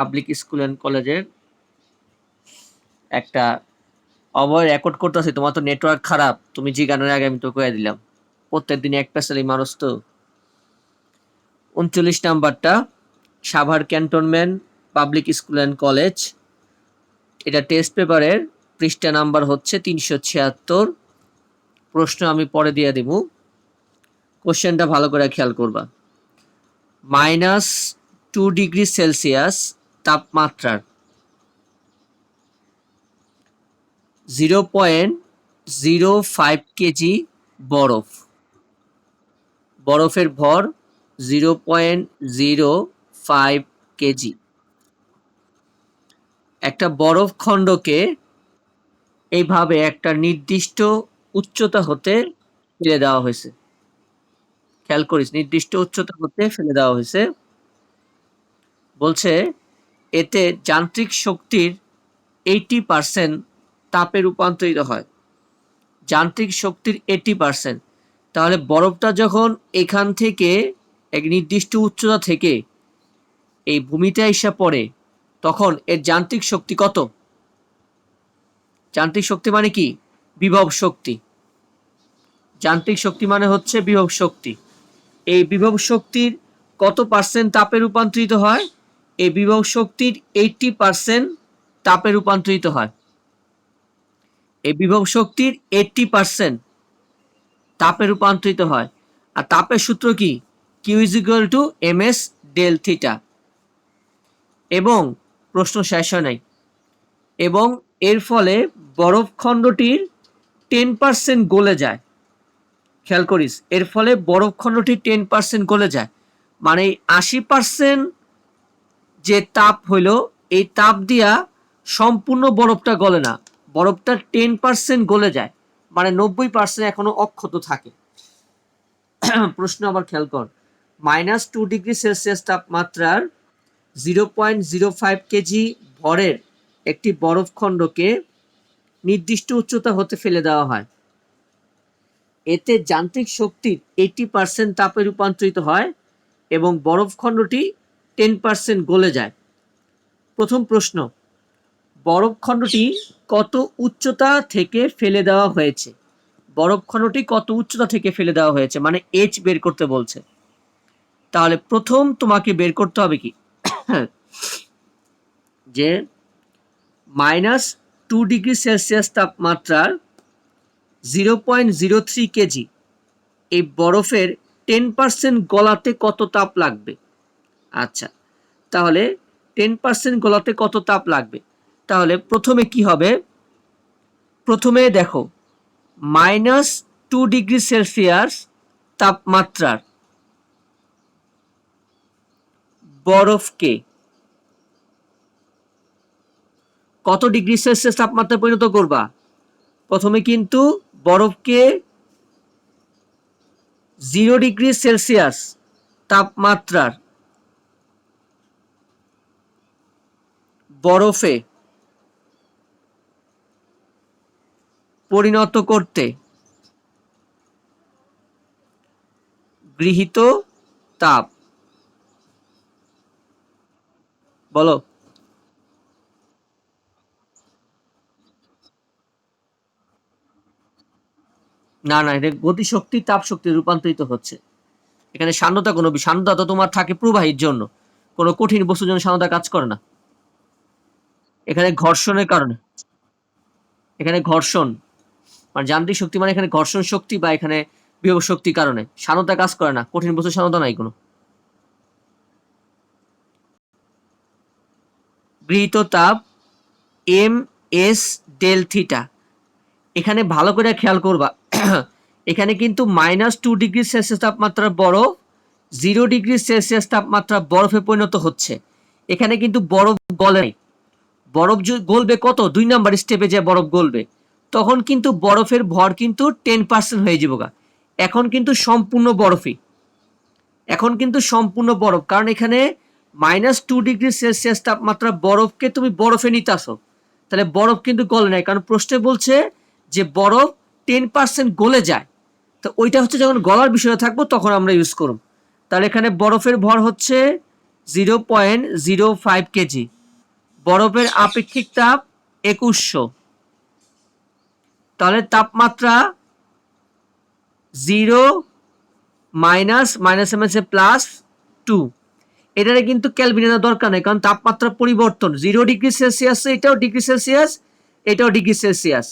Public school and কলেজের একটা অবয় record করতেছি। তোমার তো নেটওয়ার্ক খারাপ, তুমি জিগানোর আগে আমি তো কয়ে দিলাম। প্রত্যেকদিন এক পেশালি মানুষ তো। 39 নাম্বারটা Savar cantonment public school and college, এটা টেস্ট পেপারের পৃষ্ঠা নাম্বার হচ্ছে 376। প্রশ্ন আমি পরে দিয়ে দিব, কোশ্চেনটা ভালো করে খেয়াল করবা। -2 ডিগ্রি সেলসিয়াস তাপমাত্রার 0.05 কেজি বরফ, বরফের ভর 0.05 কেজি। একটা বরফ খণ্ডকে এইভাবে একটা নির্দিষ্ট উচ্চতা হতে ফেলে দেওয়া হয়েছে। খেয়াল করিস, নির্দিষ্ট উচ্চতা হতে ফেলে দেওয়া হয়েছে। বলছে এতে যান্ত্রিক শক্তির 80% তাপে রূপান্তরিত হয়। যান্ত্রিক শক্তির 80%। তাহলে বরফটা যখন এখান থেকে এক নির্দিষ্ট উচ্চতা থেকে এই ভূমিতে এসে পড়ে, তখন এর যান্ত্রিক শক্তি কত? যান্ত্রিক শক্তি মানে কি? বিভব শক্তি। যান্ত্রিক শক্তি মানে হচ্ছে বিভব শক্তি। এই বিভব শক্তির কত পার্সেন্ট তাপে রূপান্তরিত হয়? এই বিভব শক্তির 80% তাপে রূপান্তরিত হয়। এই বিভব শক্তির 80% তাপে রূপান্তরিত হয়। আর তাপের সূত্র কি? Q is equal to MS del theta. এবং প্রশ্ন শেষ হয় নাই। এবং এর ফলে বরফ খণ্ডটির 10% গলে যায়। খেয়াল করিস, এর ফলে বরফ খণ্ডটি 10% গলে যায়। মানে 80% যে তাপ হইল, এই তাপ দিয়া সম্পূর্ণ বরফটা গলে না, বরফটা 10% গলে যায়, মানে 90% এখনো অক্ষত থাকে। প্রশ্ন আবার খেয়াল কর, -2 ডিগ্রি সেলসিয়াস তাপমাত্রার 0.05 কেজি ভরের একটি বরফ খণ্ডকে নির্দিষ্ট উচ্চতা হতে ফেলে দেওয়া হয়। এতে যান্ত্রিক শক্তির 80% তাপে রূপান্তরিত হয় এবং বরফ খণ্ডটি 10% গলে যায়। প্রথম প্রশ্ন, বরফ খণ্ডটি কত উচ্চতা থেকে ফেলে দেওয়া হয়েছে? বরফ খণ্ডটি কত উচ্চতা থেকে ফেলে দেওয়া হয়েছে, মানে এইচ বের করতে বলছে। তাহলে প্রথম তোমাকে বের করতে হবে কি, যে -2 ডিগ্রি সেলসিয়াস তাপমাত্রার 0.03 কেজি এই বরফের 10% গলাতে কত তাপ লাগবে? আচ্ছা, তাহলে 10% গলাতে কত তাপ লাগবে? তাহলে প্রথমে কি হবে, প্রথমে দেখো -2 ডিগ্রি সেলসিয়াস তাপমাত্রার বরফকে কত ডিগ্রি সেলসিয়াস তাপমাত্রায় পরিণত করবা? প্রথমে কিন্তু বরফকে 0 ডিগ্রি সেলসিয়াস তাপমাত্রার বরফে পরিণত করতে গৃহীত তাপ, বলো। না না, এটা গতিশক্তি তাপ শক্তি রূপান্তরিত হচ্ছে। এখানে সান্দ্রতা কোনো, সান্দ্রতা তো তোমার থাকে প্রবাহীর জন্য, কোনো কঠিন বস্তুর জন্য সান্দ্রতা কাজ করে না। এখানে ঘর্ষণের কারণে, এখানে ঘর্ষণ মানে যান্ত্রিক শক্তি, মানে এখানে ঘর্ষণ শক্তি বা এখানে বিভব শক্তির কারণে সান্দ্রতা কাজ করে না, কঠিন বস্তুর সান্দ্রতা নাই কোনো। গৃহীত তাপ এম এস ডেল থিটা। এখানে ভালো করে খেয়াল করবা, এখানে কিন্তু -2 ডিগ্রি সেলসিয়াস তাপমাত্রার বরফ 0 ডিগ্রি সেলসিয়াস তাপমাত্রা বরফে পরিণত হচ্ছে। এখানে কিন্তু বরফ গলে নাই। বরফ গলবে কত? 2 নাম্বার স্টেপে যে বরফ গলবে, তখন কিন্তু বরফের ভর কিন্তু 10% হয়ে যাবে। এখন কিন্তু সম্পূর্ণ বরফই, এখন কিন্তু সম্পূর্ণ বরফ, কারণ এখানে -2 ডিগ্রি সেলসিয়াস তাপমাত্রা বরফকে তুমি বরফে নিতে আসো, তাহলে বরফ কিন্তু গলে নাই, কারণ প্রশ্নে বলছে যে বরফ 10% গলে যায়। তো ওইটা হচ্ছে যখন গলার বিষয়ে থাকবো তখন আমরা ইউজ করব। তাহলে এখানে বরফের ভর হচ্ছে 0.05 কেজি। বরফের আপেক্ষিক তাপ 2100। তাহলে তাপমাত্রা 0 মাইনাস মাইনাস এমএসএ প্লাস 2। এটারে কিন্তু ক্যালভিন এর দরকার নেই, কারণ তাপমাত্রা পরিবর্তন 0 ডিগ্রি সেলসিয়াস, এটাও ডিগ্রি সেলসিয়াস, এটাও ডিগ্রি সেলসিয়াস।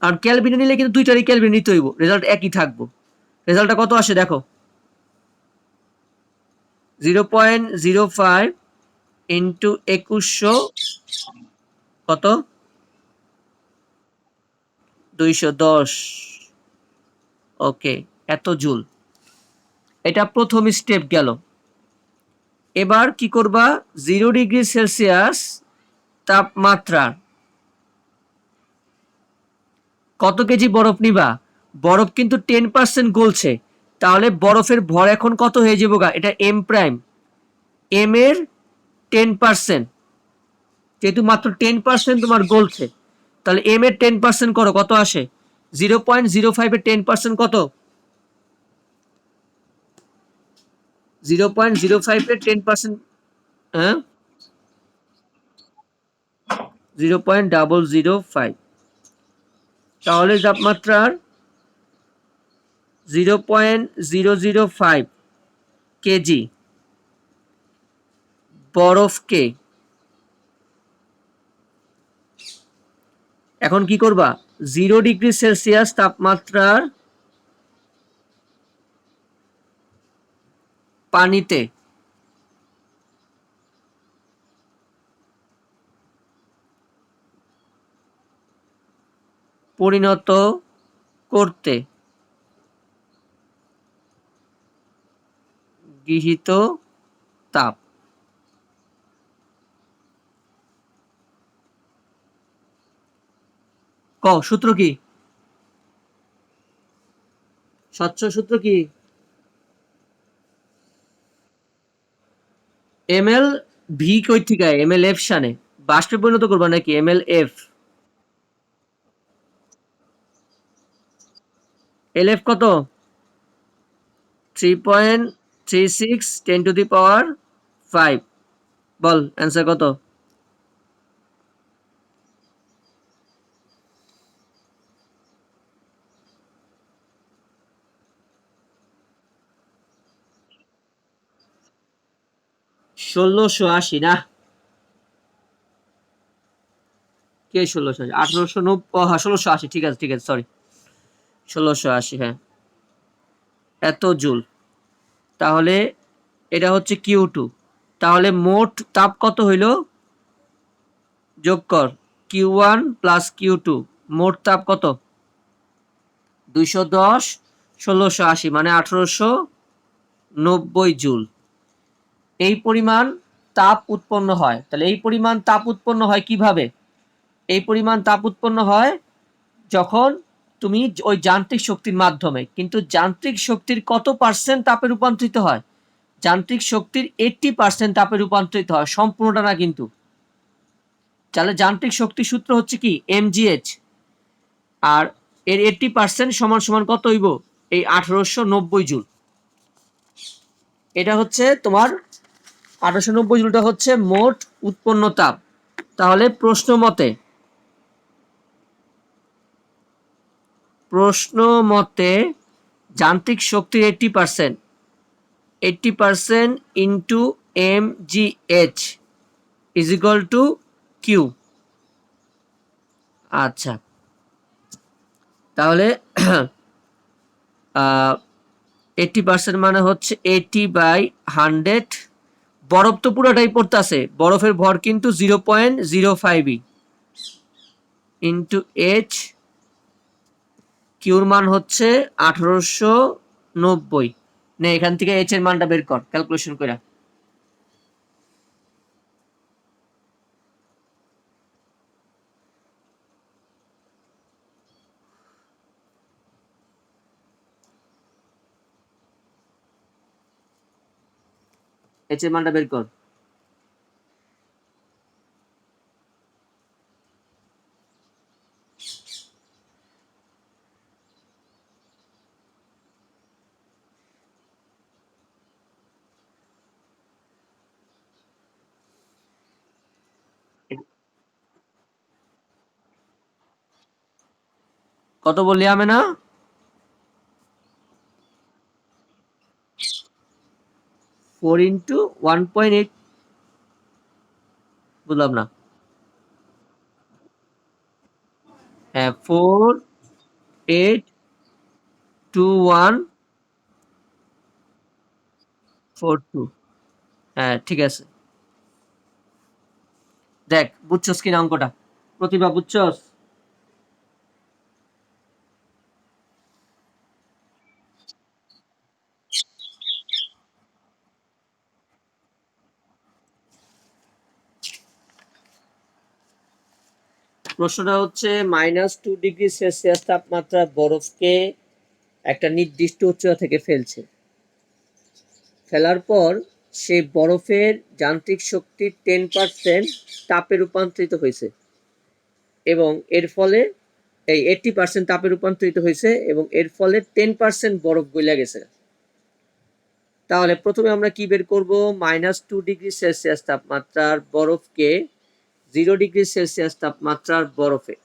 আর ক্যালভিনে নিলে কিন্তু দুইটারই ক্যালভিন নিতে হইব, রেজাল্ট একই থাকবো। রেজাল্টটা কত আসে দেখো, 0.05 ইন্টু 2100 কত, 210। ওকে, এত জুল। এটা প্রথম স্টেপ গেল। এবার কি করবা, 0 ডিগ্রি সেলসিয়াস তাপমাত্রা কত কেজি বরফ নিবা? বরফ কিন্তু 10% গলছে, তাহলে বরফের ভর এখন কত হয়ে যাবো গা, এটা এম প্রাইম, এম এর 10%, যেহেতু মাত্র 10% তোমার গলছে, তাহলে এম এর 10% করো, কত আসে? 0.05 এর 10% কত? 0.05 এর 10%, হ্যাঁ, 0.005। তাহলে তাপমাত্রার 0.005 কেজি বরফকে এখন কি করবা, 0 ডিগ্রি সেলসিয়াস তাপমাত্রার পানিতে পরিণত করতে গৃহীত তাপ। সূত্র কি, স্বচ্ছ সূত্র কি? এম এল ভি কই থেকে, এম এল এফ শানে বাষ্পে পরিণত করবা নাকি M L F? L F কত? 3.36 10⁵ বল অ্যান্সার কত? ষোলোশো আশি না, কে 1680? 1890, হ্যাঁ 1680, ঠিক আছে ঠিক আছে, সরি 1680, হ্যাঁ এত জুল। তাহলে এটা হচ্ছে Q2। তাহলে মোট তাপ কত হইল, যোগ কর Q1 প্লাস Q2, মোট তাপ কত? 210 1680 মানে 1890 জুল। এই পরিমাণ তাপ উৎপন্ন হয়। তাহলে এই পরিমাণ তাপ উৎপন্ন হয় কিভাবে? এই পরিমাণ তাপ উৎপন্ন হয় যখন তুমি ওই যান্ত্রিক শক্তির মাধ্যমে। কিন্তু যান্ত্রিক শক্তির কত পার্সেন্ট তাপে রূপান্তরিত হয়? যান্ত্রিক শক্তির 80% তাপে রূপান্তরিত হয়, সম্পূর্ণটা না কিন্তু। তাহলে যান্ত্রিক শক্তির সূত্র হচ্ছে কি, mgh, আর এর 80% সমান সমান কত হইব, এই 1890 জুল। এটা হচ্ছে তোমার 1890 জুলটা হচ্ছে মোট উৎপন্ন তাপ। তাহলে প্রশ্ন মতে যান্ত্রিক শক্তির 80% into mgh is equal to Q. আচ্ছা, তাহলে 80% মানে হচ্ছে 80/100। বরফ তো পুরোটাই পড়তেছে, বরফের ভর কিন্তু 0.05 ইন্টু এইচ, কিউর মান হচ্ছে 1890। নে এখান থেকে এইচ এর মানটা বের কর ক্যালকুলেশন করে। এইচ এর মানটা বের কর। কত বললি আমেনা? 4 ইন্টু 1.8, বুঝলাম না। হ্যাঁ, 482142। হ্যাঁ ঠিক আছে, দেখ বুঝছস কিনা অঙ্কটা? প্রতিভা বুঝছস? প্রশ্নটা হচ্ছে -2 ডিগ্রি সেলসিয়াস তাপমাত্রার বরফকে একটা নির্দিষ্ট উচ্চতা থেকে ফেলছে। ফেলার পর সেই বরফের যান্ত্রিক শক্তি 10% তাপে রূপান্তরিত হয়েছে এবং এর ফলে এই 80% তাপে রূপান্তরিত হয়েছে এবং এর ফলে 10% বরফ গলে গেছে। তাহলে প্রথমে আমরা কি বের করব? -2 ডিগ্রি সেলসিয়াস তাপমাত্রার বরফকে 0 ডিগ্রি সেলসিয়াস তাপমাত্রার বরফে,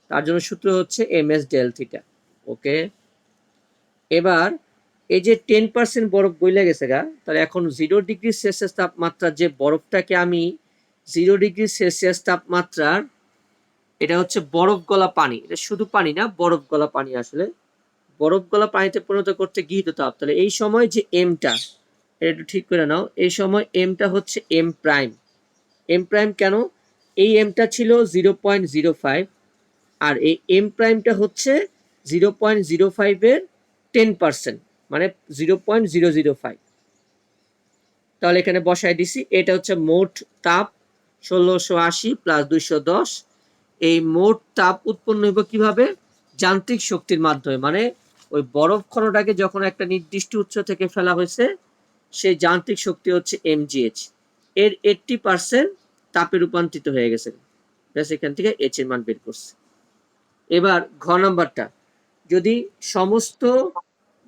তার জন্য সূত্র হচ্ছে ms ডেল থিটা। ওকে, এবার এই যে 10% বরফ গলে গেছে গা, তাহলে এখন 0 ডিগ্রি সেলসিয়াস তাপমাত্রার যে বরফটাকে আমি 0 ডিগ্রি সেলসিয়াস তাপমাত্রার, এটা হচ্ছে বরফ গলা পানি, এটা শুধু পানি না, বরফ গলা পানি, আসলে বরফ গলা পানিতে পরিণত করতে গৃহীত তাপ। তাহলে এই সময় যে এমটা, এটা একটু ঠিক করে নাও, এই সময় এমটা হচ্ছে এম প্রাইম। এম প্রাইম কেন? এই এমটা ছিল 0.05 আর এই এম প্রাইমটা হচ্ছে 0.05-এর 10%, মানে 0.005। তাহলে এখানে বসায় দিছি, এটা হচ্ছে মোট তাপ 1680 + 210। এই মোট তাপ উৎপন্ন হইব কিভাবে? যান্ত্রিক শক্তির মাধ্যমে, মানে ওই বরফ খনটাকে যখন একটা নির্দিষ্ট উচ্চ থেকে ফেলা হয়েছে, সেই যান্ত্রিক শক্তি হচ্ছে mgh, এর 80% তাপে রূপান্তরিত হয়ে গেছে। এখান থেকে এইচ এর মান বের করছে। এবার ঘ নাম্বারটা, যদি সমস্ত,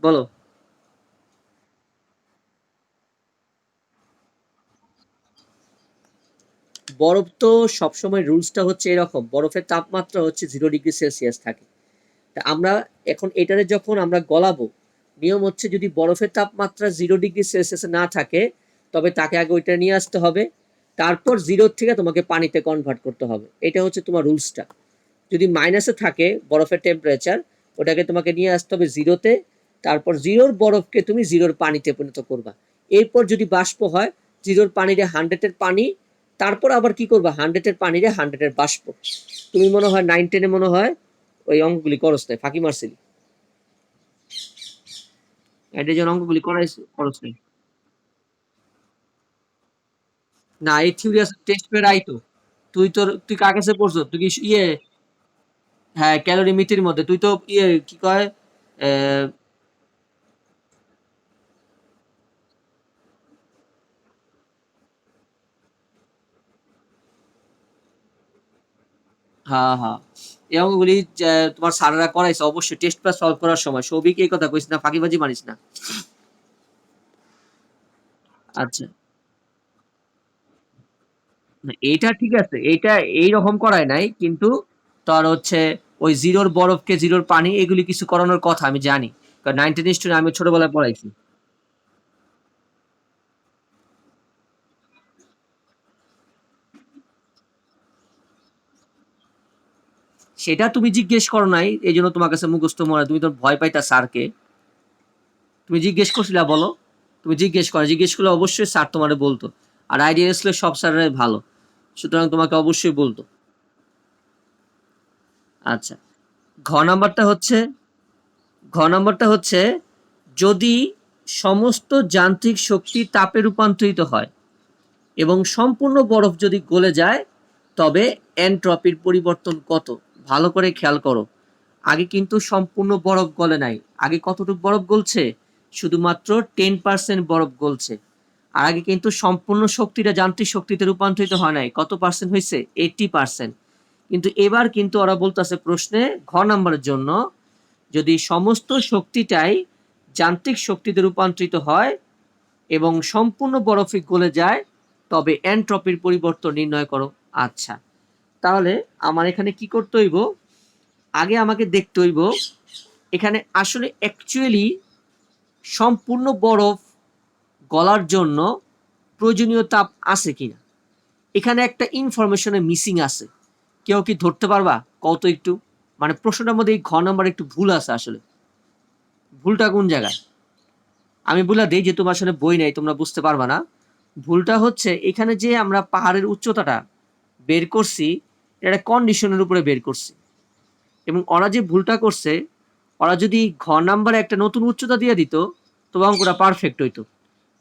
বলো। বরফ তো সবসময় রুলসটা হচ্ছে এরকম, বরফের তাপমাত্রা হচ্ছে 0 ডিগ্রি সেলসিয়াস থাকে। তা আমরা এখন এটারে যখন আমরা গলাবো, নিয়ম হচ্ছে যদি বরফের তাপমাত্রা 0 ডিগ্রি সেলসিয়াসে না থাকে, তবে তাকে আগে ওইটা নিয়ে আসতে হবে, তারপর 0 থেকে তোমাকে পানিতে কনভার্ট করতে হবে। এটা হচ্ছে তোমার রুলসটা। যদি মাইনাসে থাকে বরফের টেম্পারেচার, ওটাকে তোমাকে নিয়ে আসতে হবে 0-তে, তারপর 0-র বরফকে তুমি 0-র পানিতে পরিণত করবা। এরপর যদি বাষ্প হয়, 0-র পানিরে 100-এর পানি, তারপর আবার কি করবা? 100-এর পানিরে 100-এর বাষ্প। তুমি মনে হয় 9-10-এ মনে হয় ওই অঙ্কগুলি করস নাই, ফাঁকি মারছিলি। এটার জন্য অঙ্কগুলি করস নাই। না, এই থিওরি আছে, টেস্ট পেপার আইতো। তুই কার কাছে পড়ছো? তুই কি ইয়ে, হ্যাঁ ক্যালোরিমিতির মধ্যে তুই তো ইয়ে কি কয়, হ্যাঁ হ্যাঁ, এই অঙ্কগুলি তোমার স্যাররা করাইছে অবশ্যই টেস্ট পেপার সলভ করার সময়। সৌভিক এই কথা কইস না, ফাঁকিবাজি মারিস না। আচ্ছা, না, এইটা ঠিক আছে, এইটা এইরকম করায় নাই, কিন্তু তোর হচ্ছে ওই 0-র বরফকে 0-র পানি, এগুলি কিছু করানোর কথা আমি জানি, কারণ 9-10 স্টুডেন্ট আমি ছোটবেলায় পড়াইছি। সেটা তুমি জিজ্ঞেস করো নাই, এই জন্য তোমার কাছে মুখস্থ মনে, তুমি তো ভয় পাইতা স্যারকে। তুমি জিজ্ঞেস করছিলা, বলো। তুমি জিজ্ঞেস করো, জিজ্ঞেস করলে অবশ্যই স্যার তোমারে বলতো। আর আইডিয়া আসলে সব স্যারেরাই ভালো, সুতরাং তোমাকে অবশ্যই বলতো। আচ্ছা, ঘ নাম্বারটা হচ্ছে, ঘ নাম্বারটা হচ্ছে, যদি সমস্ত যান্ত্রিক শক্তি তাপে রূপান্তরিত হয় এবং সম্পূর্ণ বরফ যদি গলে যায়, তবে এনট্রপির পরিবর্তন কত? ভালো করে খেয়াল করো, আগে কিন্তু সম্পূর্ণ বরফ গলে নাই, আগে কতটুকু বরফ গলছে? শুধুমাত্র 10% বরফ গলছে। আর আগে কিন্তু সম্পূর্ণ শক্তিটা যান্ত্রিক শক্তিতে রূপান্তরিত হয় নাই, কত পার্সেন্ট হয়েছে? 80%। কিন্তু এবার কিন্তু ওরা বলতেছে প্রশ্নে ঘ নাম্বারের জন্য, যদি সমস্ত শক্তিটাই যান্ত্রিক শক্তিতে রূপান্তরিত হয় এবং সম্পূর্ণ বরফে গলে যায়, তবে এনট্রপির পরিবর্তন নির্ণয় করো। আচ্ছা, তাহলে আমার এখানে কি করতে হইব? আগে আমাকে দেখতে হইব এখানে আসলে অ্যাকচুয়ালি সম্পূর্ণ বরফ গলার জন্য প্রয়োজনীয় তাপ আছে কিনা। এখানে একটা ইনফরমেশনে মিসিং আছে, কেউ কি ধরতে পারবা কত একটু? মানে প্রশ্নটার মধ্যে এই ঘ নাম্বার একটু ভুল আছে, আসলে ভুলটা কোন জায়গায় আমি বলে দিই, যে তোমার আসলে বই নাই তোমরা বুঝতে পারবা না। ভুলটা হচ্ছে এখানে যে আমরা পাহাড়ের উচ্চতাটা বের করছি, এটা কন্ডিশনের উপরে বের করছি, এবং ওরা যে ভুলটা করছে, ওরা যদি ঘ নাম্বারে একটা নতুন উচ্চতা দিয়ে দিত তবে অঙ্কটা পারফেক্ট হইতো।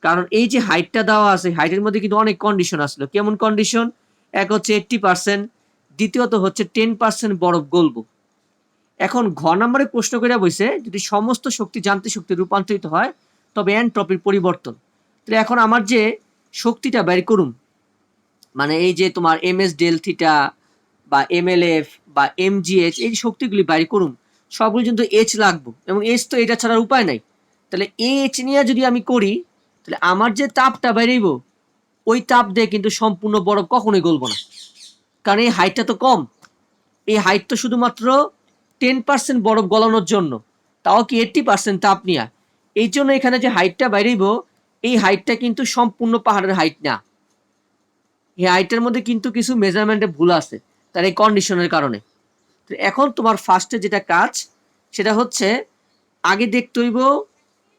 কারণ এই যে হাইটটা দেওয়া আছে, হাইটের মধ্যে কিন্তু অনেক কন্ডিশন আসলো। কেমন কন্ডিশন? এক হচ্ছে 80%, দ্বিতীয়ত হচ্ছে 10% বরফ গলব। এখন ঘ নাম্বারে প্রশ্ন করে বইছে যদি সমস্ত শক্তি যান্ত্রিক শক্তি রূপান্তরিত হয় তবে এনট্রপির পরিবর্তন। তাহলে এখন আমার যে শক্তিটা বের করুম, মানে এই যে তোমার এম এস ডেল থিটা বা এম এল এফ বা এম জি এইচ, এই শক্তিগুলি বাইর করুম, সবগুলো কিন্তু এইচ লাগবো, এবং এইচ তো এটা ছাড়ার উপায় নাই। তাহলে এইচ নিয়ে যদি আমি করি, তাহলে আমার যে তাপটা বেরিয়েব, ওই তাপ দিয়ে কিন্তু সম্পূর্ণ বরফ কখনোই গলবো না, কারণ এই হাইটটা তো কম। এই হাইট তো শুধুমাত্র 10% বরফ গলানোর জন্য, তাও কি 80% তাপ নিয়ে। এই জন্য এখানে যে হাইটটা বেরিয়েব, এই হাইটটা কিন্তু সম্পূর্ণ পাহাড়ের হাইট না। এই হাইটের মধ্যে কিন্তু কিছু মেজারমেন্টে ভুল আছে, তার এই কন্ডিশনের কারণে। তো এখন তোমার ফার্স্টে যেটা কাজ, সেটা হচ্ছে আগে দেখতে হইব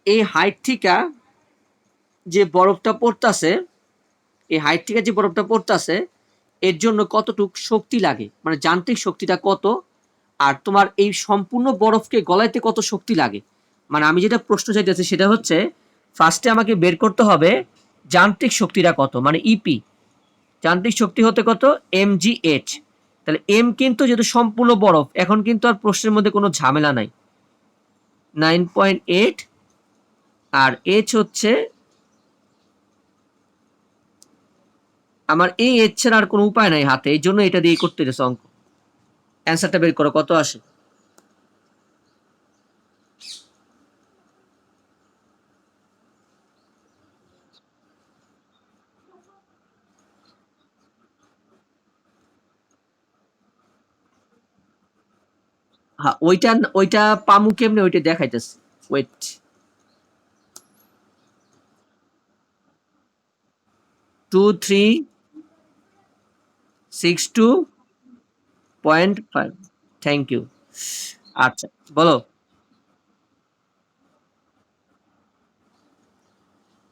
এই হাইট থেকে যে বরফটা পড়তাছে, এই হাইট থেকে যে বরফটা পড়তাছে এর জন্য কতটুক শক্তি লাগে, মানে যান্ত্রিক শক্তিটা কত, আর তোমার এই সম্পূর্ণ বরফকে গলাইতে কত শক্তি লাগে। মানে আমি যেটা প্রশ্ন চাইতেছি সেটা হচ্ছে ফার্স্টে আমাকে বের করতে হবে যান্ত্রিক শক্তিটা কত, মানে ইপি। যান্ত্রিক শক্তি হতে কত? mgh। তাহলে এম কিন্তু যেহেতু সম্পূর্ণ বরফ, এখন কিন্তু আর প্রশ্নের মধ্যে কোনো ঝামেলা নাই, 9.8, আর এইচ হচ্ছে আমার এই এইচ ছাড়া আর কোনো উপায় নাই হাতে, এই জন্য এটা দিয়ে করতে হচ্ছে অঙ্ক। অ্যান্সারটা বের করো কত আসে। হ্যাঁ, ওইটা ওইটা পামু কেমনে ওইটা দেখাইতেছে, ওয়েট। 2362.5। Thank you. আচ্ছা, বলো।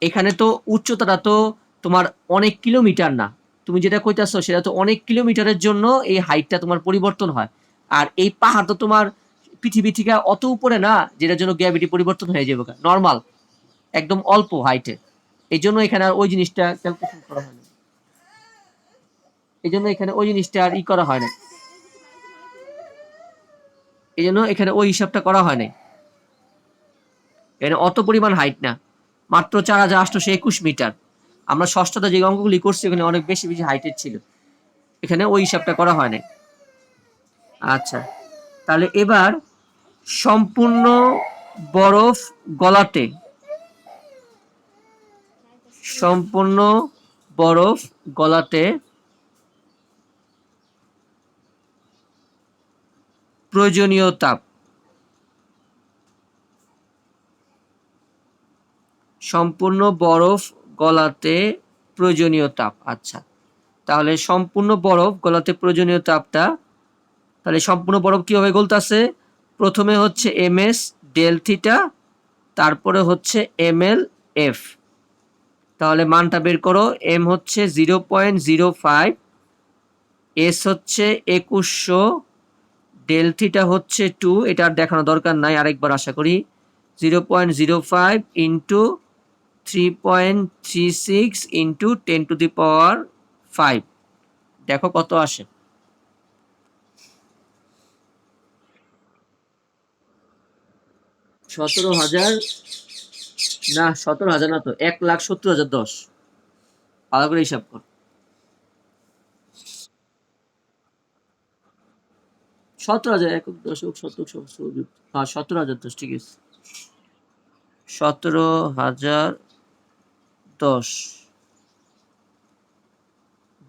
এখানে তো উচ্চতাটা তো তোমার অনেক কিলোমিটার না, তুমি যেটা কইতাছো সেটা তো অনেক কিলোমিটারের জন্য এই হাইটটা তোমার পরিবর্তন হয়। আর এই পাহাড় তো তোমার পৃথিবী থেকে অত উপরে না, যেটার জন্য গ্র্যাভিটি পরিবর্তন হয়ে যাবে, নর্মাল একদম অল্প হাইটে। এই জন্য এখানে আর ওই জিনিসটা ক্যালকুলেশন করা হয় না, এই জন্য এখানে ওই জিনিসটা আর ই করা হয় না, এই জন্য এখানে ওই হিসাবটা করা হয় নাই। এখানে অত পরিমাণ হাইট না, মাত্র 4821 মিটার। আমরা ষষ্ঠতে যে অঙ্কগুলি করছি ওখানে অনেক বেশি বেশি হাইটের ছিল, এখানে ওই হিসাবটা করা হয় নাই। আচ্ছা, তাহলে এবার সম্পূর্ণ বরফ গলাতে, সম্পূর্ণ বরফ গলাতে প্রয়োজনীয় তাপ, সম্পূর্ণ বরফ গলাতে প্রয়োজনীয় তাপ। আচ্ছা, তাহলে সম্পূর্ণ বরফ গলাতে প্রয়োজনীয় তাপটা, তাহলে সম্পূর্ণ বরফ কিভাবে গলতেছে? প্রথমে হচ্ছে এম এস ডেল থিটা, তারপরে হচ্ছে এম এল এফ। তাহলে মানটা বের করো। এম হচ্ছে 0.05, এস হচ্ছে 2100, ডেল থিটা হচ্ছে 2, এটা আর দেখানো দরকার নাই, আরেকবার আশা করি। 0.05 ইন্টু 3.36 ইন্টু 10⁵ দেখো কত আসে। 17,000 না, 17,000 না তো, 1,70,010। ভালো করে হিসাব কর। 17,000 একক দশক শতক সহস্র, হ্যাঁ 17,010, ঠিক আছে। 17,010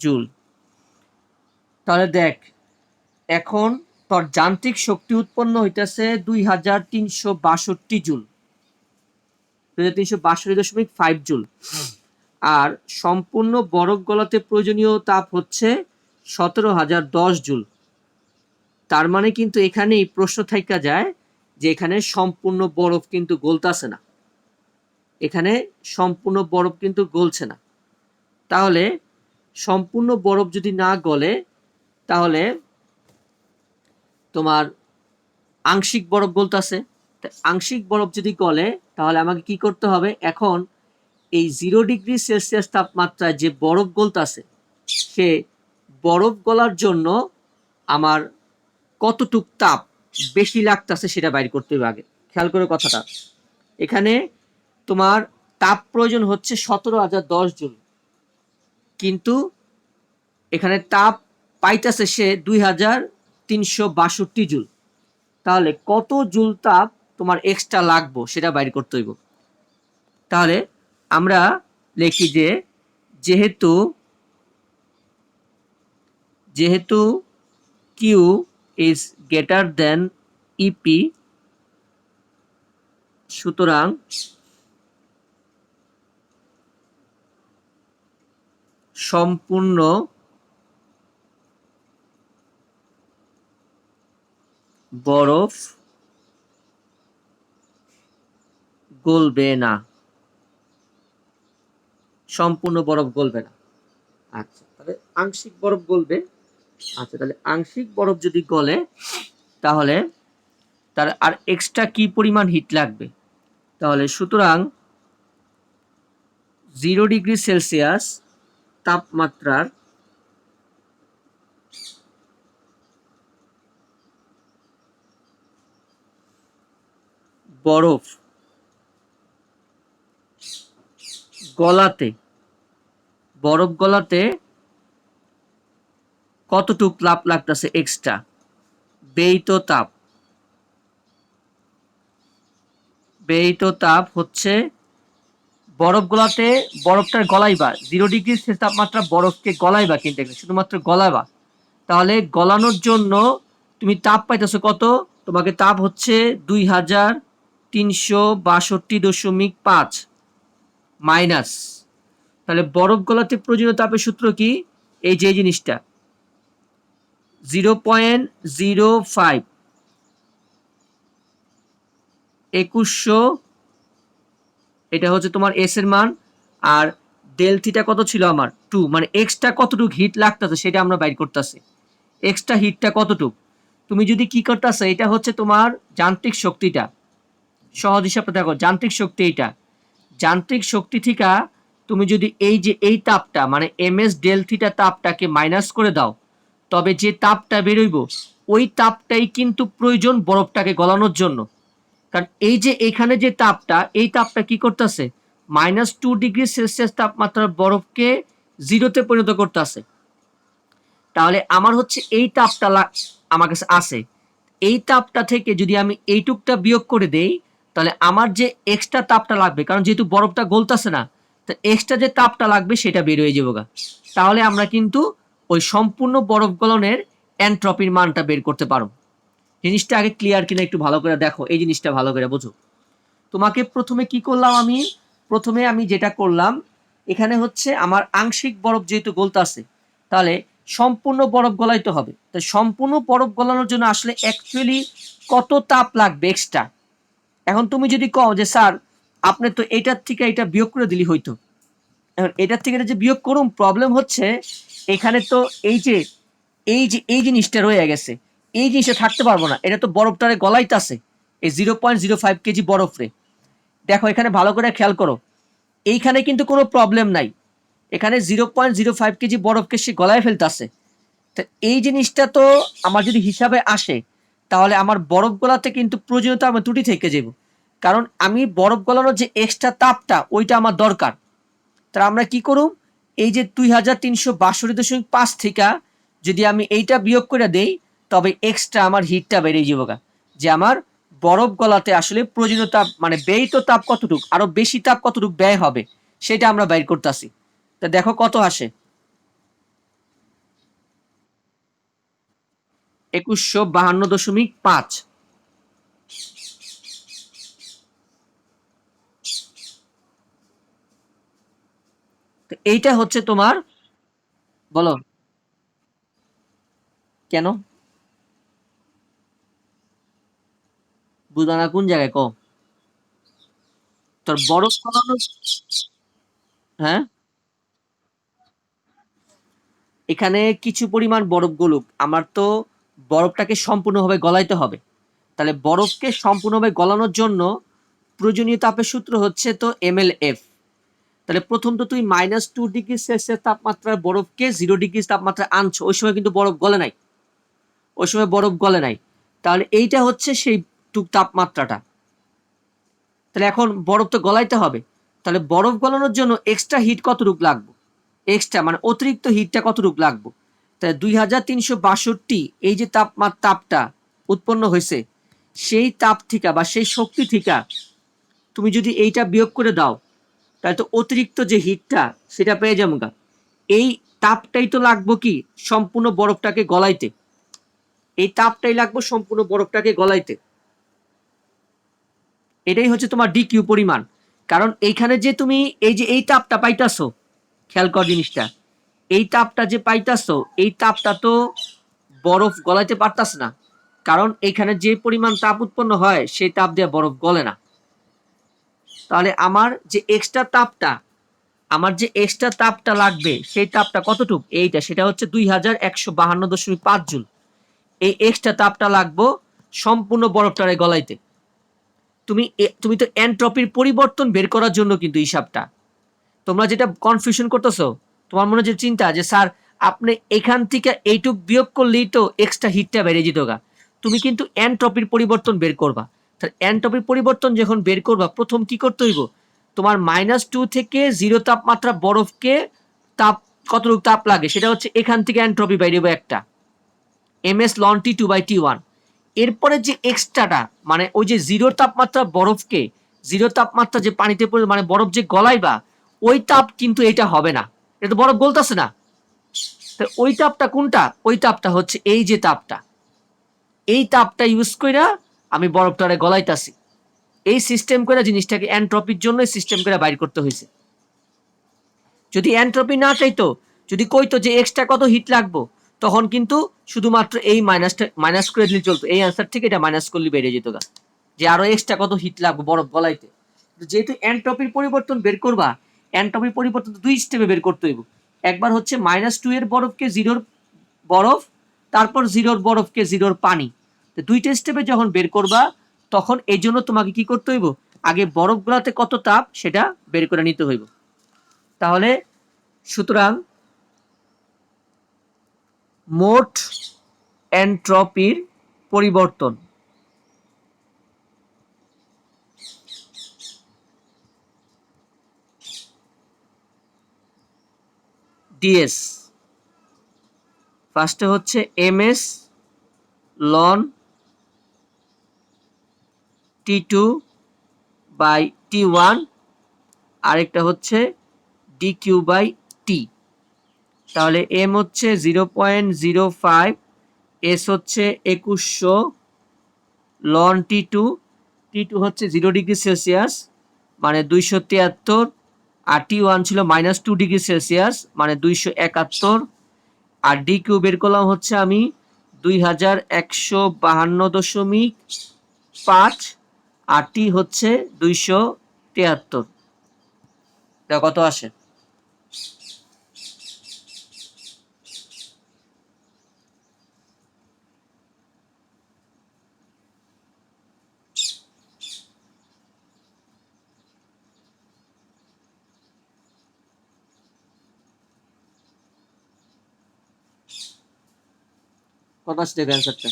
জুল। তাহলে দেখ, এখন তোর যান্ত্রিক শক্তি উৎপন্ন হইতেছে 2362 জুল, 2362.5 জুল। আর সম্পূর্ণ বরফ গলাতে প্রয়োজনীয় তাপ হচ্ছে 17,010 জুল। তার মানে কিন্তু এখানেই প্রশ্ন থাইকা যায় যে এখানে সম্পূর্ণ বরফ কিন্তু গলতাছে না, এখানে সম্পূর্ণ বরফ কিন্তু গলছে না। তাহলে সম্পূর্ণ বরফ যদি না গলে তাহলে তোমার আংশিক বরফ গলতাছে। আংশিক বরফ যদি গলে তাহলে আমাকে কি করতে হবে, এখন এই 0°C তাপমাত্রায় যে বরফ গলতাছে সে বরফ গলার জন্য আমার কতটুক তাপ বেশি লাগতেছে সেটা বাইর করতে হবে আগে। খেয়াল করে কথাটা, এখানে তোমার তাপ প্রয়োজন হচ্ছে 17,010 জুল, কিন্তু এখানে তাপ পাইতেছে সে 2362 জুল। তাহলে কত জুল তাপ তোমার এক্সট্রা লাগবো সেটা বাইর করতে হইব। তাহলে আমরা লিখি যে যেহেতু Q is greater than EP, সুতরাং সম্পূর্ণ বরফ গলবে না, সম্পূর্ণ বরফ গলবে না। আচ্ছা, তাহলে আংশিক বরফ গলবে। আচ্ছা, তাহলে আংশিক বরফ যদি গলে তাহলে তার আর এক্সট্রা কি পরিমাণ হিট লাগবে, তাহলে সুতরাং 0°C তাপমাত্রার বরফ গলাতে কতটুক তাপ লাগতেছে এক্সট্রা, ব্যয়িত তাপ হচ্ছে বরফ গলাতে, বরফটার গলাইবা 0°C তাপমাত্রা বরফকে গলাইবা, কিন্তু শুধুমাত্র গলাইবা। তাহলে গলানোর জন্য তুমি তাপ পাইতেছো কত, তোমাকে তাপ হচ্ছে 2362.5 মাইনাস, তাহলে বরফ গলাতে প্রয়োজনীয় তাপের সূত্র কি, এই যে জিনিসটা 0.05 2100, এটা হচ্ছে তোমার এস এর মান, আর ডেল থিটা কত ছিল আমার 2, মানে এক্সট্রা কতটুক হিট লাগতেছে সেটা আমরা বাইর করতেছি। এক্সট্রা হিটটা কতটুক, তুমি যদি কি করতেছো, এটা হচ্ছে তোমার যান্ত্রিক শক্তিটা, সহজ হিসাবে দেখো যান্ত্রিক শক্তি, এইটা যান্ত্রিক শক্তি থেকে তুমি যদি এই যে এই তাপটা মানে এমএস ডেল থিটা তাপটাকে মাইনাস করে দাও, তবে যে তাপটা বেরোইব ওই তাপটাই কিন্তু প্রয়োজন বরফটাকে গলানোর জন্য। কারণ এই যে এখানে যে তাপটা, এই তাপটা কি করতেছে, -2°C তাপমাত্রার বরফকে 0-তে পরিণত করতেছে। তাহলে আমার হচ্ছে এই তাপটা আমার কাছে আছে, এই তাপটা থেকে যদি আমি এইটুকটা বিয়োগ করে দেই তাহলে আমার যে এক্সট্রা তাপটা লাগবে, কারণ যেহেতু বরফটা গলতেছে না, তো এক্সট্রা যে তাপটা লাগবে সেটা বের হয়ে যাবে। তাহলে আমরা কিন্তু ওই সম্পূর্ণ বরফ গলনের এনট্রপির মানটা বের করতে পারো। জিনিসটা আগে ক্লিয়ার কিনা একটু ভালো করে দেখো, এই জিনিসটা ভালো করে বোঝো। তোমাকে প্রথমে কি করলাম, আমি যেটা করলাম, এখানে হচ্ছে আমার আংশিক বরফ যেহেতু গলতেছে, তাহলে সম্পূর্ণ বরফ গলাইতে হবে। তো সম্পূর্ণ বরফ গলানোর জন্য আসলে অ্যাকচুয়ালি কত তাপ লাগবে এক্সট্রা। এখন তুমি যদি কও যে স্যার আপনি তো এটার থেকে এটা বিয়োগ করে দিলি হইতো, এখন এটার থেকে এটা যে বিয়োগ করুন, প্রবলেম হচ্ছে এখানে তো এই জিনিসটা রয়ে গেছে, এই জিনিসটা থাকতে পারবো না, এটা তো বরফটারে গলাইতেছে এই 0.05 কেজি বরফ রে। দেখো এখানে ভালো করে খেয়াল করো, এইখানে কিন্তু কোনো প্রবলেম নাই, এখানে 0.05 কেজি বরফকে সে গলায় ফেলতেছে। তো এই জিনিসটা তো আমার যদি হিসাবে আসে তাহলে আমার বরফ গলাতে কিন্তু প্রয়োজনীয়তা আমার ত্রুটি থেকে যাব, কারণ আমি বরফ গলানোর যে এক্সট্রা তাপটা ওইটা আমার দরকার। তাহলে আমরা কি করুম, এই যে 2362.5 থেকে যদি আমি এইটা বিয়োগ করে দেই তবে এক্সট্রা আমার হিটটা বেড়ে যাবো, যে আমার বরফ গলাতে আসলে প্রয়োজনীয় তাপ মানে ব্যয়িত তাপ কতটুক, আরো বেশি তাপ কতটুক ব্যয় হবে সেটা আমরা বাইর করতেছি। তা দেখো কত আসে, 2152.5। এইটা হচ্ছে তোমার, বলো কেন বুঝবা না, কোন জায়গায় কম তোর বরফ গলানো? হ্যাঁ, এখানে কিছু পরিমাণ বরফ গলুক, আমার তো বরফটাকে সম্পূর্ণভাবে গলাইতে হবে। তাহলে বরফকে সম্পূর্ণভাবে গলানোর জন্য প্রয়োজনীয় তাপের সূত্র হচ্ছে তো MLF। তাহলে প্রথম তো তুই -2 ডিগ্রি সেলসিয়াস তাপমাত্রার বরফকে 0 ডিগ্রি তাপমাত্রা আনছো, ওই সময় কিন্তু বরফ গলে নাই, ওই সময় বরফ গলে নাই। তাহলে এইটা হচ্ছে সেই তাপমাত্রাটা। তাহলে এখন বরফ তো গলাইতে হবে, তাহলে বরফ গলানোর জন্য এক্সট্রা হিট কতটুক লাগবে, এক্সট্রা মানে অতিরিক্ত হিটটা কতটুক লাগবে। তাহলে 2362 এই যে তাপটা উৎপন্ন হয়েছে, সেই তাপ থেকে বা সেই শক্তি থেকে তুমি যদি এইটা বিয়োগ করে দাও, তাহলে তো অতিরিক্ত যে হিটটা সেটা পেয়ে যাবো গা। এই তাপটাই তো লাগবো কি সম্পূর্ণ বরফটাকে গলাইতে, এই তাপটাই লাগবে সম্পূর্ণ বরফটাকে গলাইতে। এটাই হচ্ছে তোমার ডিকিউ পরিমাণ। কারণ এইখানে যে তুমি এই যে এই তাপটা পাইতাছো, খেয়াল কর জিনিসটা, এই তাপটা যে পাইতাছো, এই তাপটা তো বরফ গলাইতে পারতাস না, কারণ এইখানে যে পরিমাণ তাপ উৎপন্ন হয় সেই তাপ দিয়ে বরফ গলে না। তাহলে আমার যে এক্সট্রা তাপটা, আমার যে এক্সট্রা তাপটা লাগবে সেই তাপটা কতটুক, এইটা সেটা হচ্ছে 2152.5 জুল। এই এক্সট্রা তাপটা লাগবে সম্পূর্ণ বরফটারে গলাইতে। তুমি তো এনট্রপির পরিবর্তন বের করার জন্য কিন্তু হিসাবটা, তোমরা যেটা কনফিউশন করতেছো, তোমার মনে যে চিন্তা যে স্যার আপনি এখান থেকে এইটুক বিয়োগ করলেই তো এক্সট্রা হিটটা বেড়ে যেত গা, তুমি কিন্তু এনট্রপির পরিবর্তন বের করবা। তাহলে এনট্রপির পরিবর্তন যখন বের করবা, প্রথম কি করতে হইব, তোমার -2 থেকে 0 তাপমাত্রা বরফকে তাপ কতটুকু তাপ লাগে সেটা হচ্ছে এখান থেকে এনট্রপি বাইরে একটা ms ln T2/T1। এরপরে যে এক্সট্রাটা মানে ওই যে 0 তাপমাত্রা বরফকে, 0 তাপমাত্রা যে পানিতে পড়ে মানে বরফ যে গলাইবা, ওই তাপ কিন্তু এটা হবে না, এটা তো বরফ গলতাছে না। তো ওই তাপটা কোনটা, ওই তাপটা হচ্ছে এই যে তাপটা, এই তাপটা ইউজ কইরা আমি বরফটারে গলাইতাছি। এই সিস্টেম করে জিনিসটাকে এনট্রপির জন্য সিস্টেম করে বাইর করতে হয়েছে। যদি এনট্রপি না চাইতো, যদি কইতো যে এক্সট্রা কত হিট লাগবো, তখন কিন্তু শুধুমাত্র এই মাইনাস করে দিলে চলতো, এই অ্যান্সার থেকে এটা মাইনাস করলে বেড়ে যেত গা, যে আরো এক্সট্রা কত হিট লাগবে বরফ গলাইতে। যেহেতু এনট্রপির পরিবর্তন বের করবা, এনট্রপির পরিবর্তন দুই স্টেপে বের করতে হইব। একবার হচ্ছে -2 এর বরফকে 0 বরফ, তারপর 0 বরফকে 0 পানি, তো দুইটা স্টেপে যখন বের করবা, তখন এই জন্য তোমাকে কি করতে হইব, আগে বরফ গুলাতে কত তাপ সেটা বের করে নিতে হইব। তাহলে সুতরাং মোট এনট্রপির পরিবর্তন ডিএস, ফার্স্টে হচ্ছে ms ln T2/T1, আরেকটা হচ্ছে dq/t। তাহলে m হচ্ছে 0.05, s হচ্ছে 2100 ln T2 হচ্ছে 0 ডিগ্রি সেলসিয়াস মানে 273, আর T1 ছিল -2 ডিগ্রি সেলসিয়াস মানে 271, আর ডিকিউ বের করলাম হচ্ছে আমি 2152.5, আর টি হচ্ছে 273। এটা কত আসে? কত আসছে দেখো অ্যান্সারটা।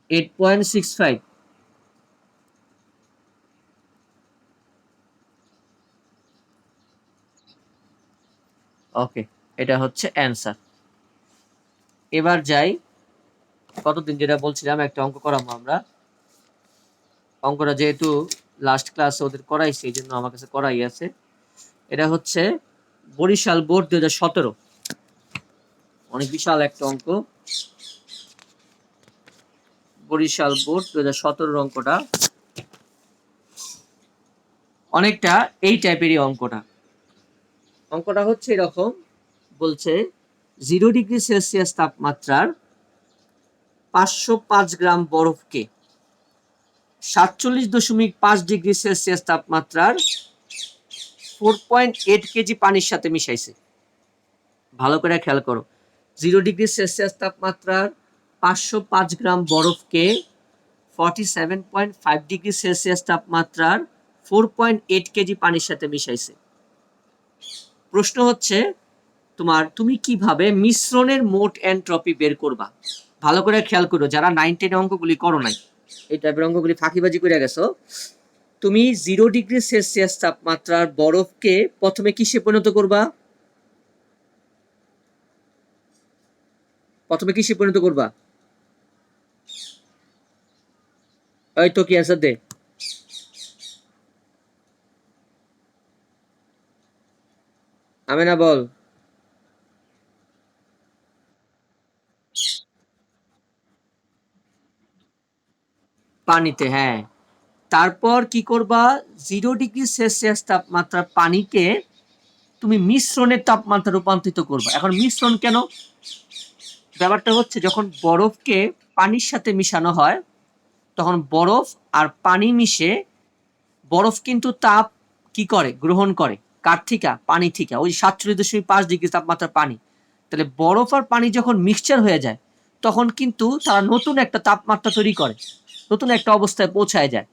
8.65। ওকে, এটা হচ্ছে অ্যান্সার। এবার যাই, কতদিন যেটা বলছিলাম একটা অঙ্ক করাবো আমরা। অঙ্কটা যেহেতু লাস্ট ক্লাসে ওদের করাইছে, এই জন্য আমার কাছে করাই আছে। এটা হচ্ছে বরিশাল বোর্ড 2017, অনেক বিশাল একটা অঙ্ক। বরিশাল বোর্ড 2017 অঙ্কটা অনেকটা এই টাইপেরই অঙ্কটা হচ্ছে এরকম, বলছে 0°C তাপমাত্রার 505 গ্রাম বরফকে 47.5°C তাপমাত্রার 4.8 কেজি পানির সাথে মিশাইছে। ভালো করে খেয়াল করো, 0°C তাপমাত্রার 505 গ্রাম বরফকে 47.5°C তাপমাত্রার 4.8 কেজি পানির সাথে মিশাইছে। প্রশ্ন হচ্ছে তুমি কিভাবে মিশ্রণের মোট এনট্রপি বের করবা। ভালো করে খেয়াল করো, যারা 9, 10 অঙ্কগুলি করো নাই, এই টাইপের অঙ্কগুলি ফাঁকিবাজি করে গেছো। তুমি 0°C তাপমাত্রার বরফকে প্রথমে কিসে পরিণত করবা? এই তো কি অ্যান্সার দে। আমেনা বল। পানিতে, হ্যাঁ। তারপর কি করবা? 0°C তাপমাত্রার পানিকে তুমি মিশ্রণের তাপমাত্রা রূপান্তরিত করবা। এখন মিশ্রণ কেন? ব্যাপারটা হচ্ছে যখন বরফকে পানির সাথে মিশানো হয় তখন বরফ আর পানি মিশে বরফ কিন্তু তাপ কি করে? গ্রহণ করে। কার থেকে? পানি থেকে। ওই 47.5 ডিগ্রি তাপমাত্রার পানি। তাহলে বরফ আর পানি যখন মিক্সচার হয়ে যায় তখন কিন্তু তারা নতুন একটা তাপমাত্রা তৈরি করে, নতুন একটা অবস্থায় পৌঁছায় যায়।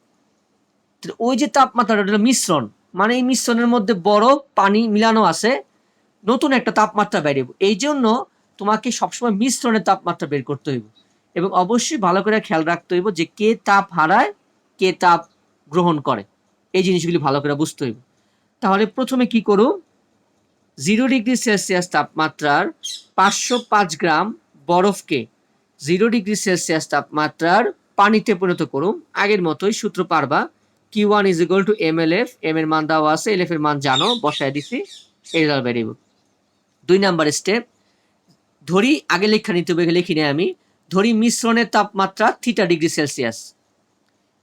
ওই যে তাপমাত্রাটা হলো মিশ্রণ, মানে এই মিশ্রণের মধ্যে বরফ পানি মিলানো আছে, নতুন একটা তাপমাত্রা বেরিয়ে। এই জন্য তোমাকে সবসময় মিশ্রণের তাপমাত্রা বের করতে হইব, এবং অবশ্যই ভালো করে খেয়াল রাখতে হইব যে কে তাপ হারায় কে তাপ গ্রহণ করে, এই জিনিসগুলি ভালো করে বুঝতে হইব। তাহলে প্রথমে কি করো, 0°C তাপমাত্রার 505 গ্রাম বরফকে 0°C তাপমাত্রার পানিতে পরিণত করুন। আগের মতোই সূত্র পারবা, Q1 = mLF, m এর মান দেওয়া আছে, LF এর মান জানো, বসায় দিছি, এই রেজাল্ট বেরিয়ে। 2 নাম্বার স্টেপ, ধরি আগে লেখা নিতে হবে, লিখি নেই আমি। ধরি মিশ্রণের তাপমাত্রা θ°C,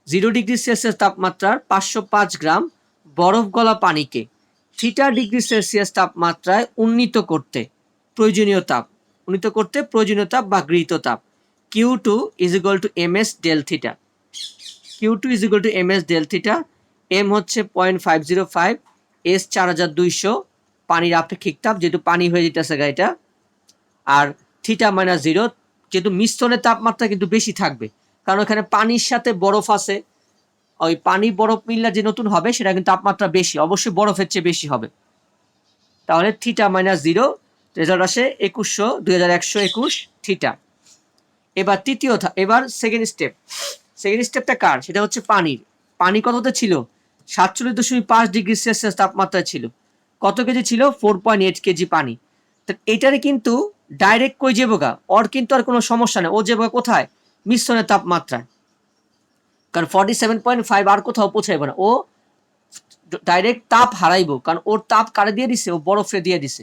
0°C তাপমাত্রার 505 গ্রাম বরফ গলা পানিকে θ°C তাপমাত্রায় উন্নীত করতে প্রয়োজনীয় তাপ বা গৃহীত তাপ Q2 = ms del theta। Q2 = ms del theta। m হচ্ছে 0.505, s 4200, পানির আপেক্ষিক তাপ, যেহেতু পানি হয়ে যেতেছে গাড়িটা, আর থিটা -0, যেহেতু মিশ্রণের তাপমাত্রা কিন্তু বেশি থাকবে, কারণ এখানে পানির সাথে বরফ আছে, ওই পানি বরফ মিললে যে নতুন হবে সেটা কিন্তু তাপমাত্রা বেশি, অবশ্যই বরফের চেয়ে বেশি হবে। তাহলে থিটা -0, রেজাল্ট আসে 2100 থিটা। এবার সেকেন্ড স্টেপটা কার? সেটা হচ্ছে পানির। পানি কততে ছিল? 47.5°C তাপমাত্রায় ছিল। কত কেজি ছিল? 4.8 কেজি পানি। তো এটারে কিন্তু ডাইরেক্ট কই যাবো গা, ওর কিন্তু আর কোনো সমস্যা নেই, ও যাবো কোথায়? মিশ্রণের তাপমাত্রায়, কারণ 47.5 আর কোথাও পৌঁছাইব না, ও ডাইরেক্ট তাপ হারাইব, কারণ ওর তাপ কারে দিয়ে দিছে? ও বরফে দিয়ে দিছে।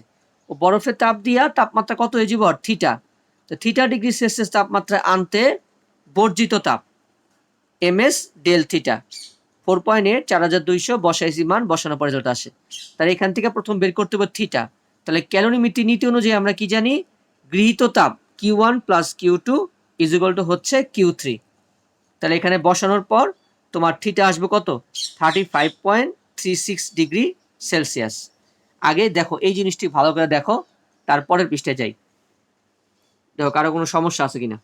ও বরফের তাপ দিয়া তাপমাত্রা কত হয়ে যাব? থিটা। তো θ°C তাপমাত্রায় আনতে বর্জিত তাপ ms del theta 4.8, 4200, বসাইছি মান, বসানোর পরে রেজাল্ট আসে। তাহলে এখান থেকে প্রথম বের করতে হবে থিটা। তাহলে ক্যালোরিমেট্রি নীতি অনুযায়ী আমরা কি জানি? গৃহীত তাপ Q1 + Q2 = হচ্ছে Q3। তাহলে এখানে বসানোর পর তোমার থিটা আসবে কত? 35.36°C। আগে দেখো এই জিনিসটি ভালো করে দেখো, তারপরের পৃষ্ঠায় যাই, দেখো কারো কোনো সমস্যা আছে কিনা।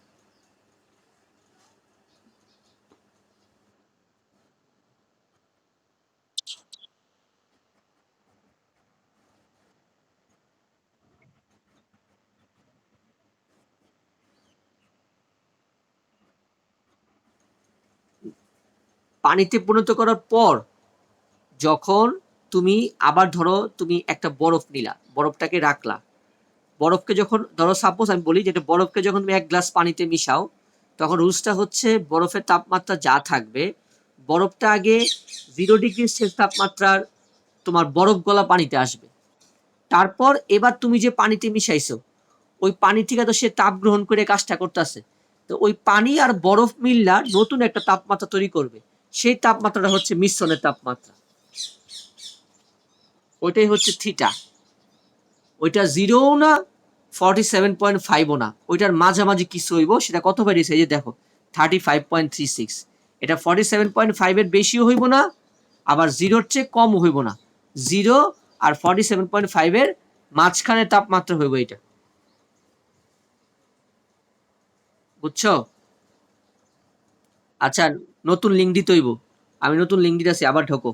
পানিতে পরিণত করার পর যখন তুমি আবার ধরো তুমি একটা বরফ নিলা, বরফটাকে রাখলা, বরফকে যখন ধরো সাপোজ আমি বলি যেটা, বরফকে যখন তুমি 1 গ্লাস পানিতে মিশাও তখন রুলসটা হচ্ছে বরফের তাপমাত্রা যা থাকবে বরফটা আগে 0 ডিগ্রি সেলসিয়াস তাপমাত্রার তোমার বরফ গলা পানিতে আসবে। তারপর এবার তুমি যে পানিতে মিশাইছো ওই পানি থেকে তো সে তাপ গ্রহণ করে কাজটা করতেছে। তো ওই পানি আর বরফ মিললা নতুন একটা তাপমাত্রা তৈরি করবে। সেই তাপমাত্রাটা হচ্ছে মিশ্রণের তাপমাত্রা। ওইটাই হচ্ছে থিটা। ওইটা 0ও না 47.5ও না, ওইটার মাঝামাঝি কিছু হইব। সেটা কত বেরিয়েছে এই যে দেখো 35.36। এটা 47.5 এর বেশিও হইব না, আবার 0-র চেয়ে কমও হইব না। 0 আর 47.5 এর মাঝখানে তাপমাত্রা হইব এটা। বুঝছো? আচ্ছা, নতুন লিঙ্ক দিতে হইব। আমি নতুন লিঙ্ক দিতেছি, আবার ঢোকো।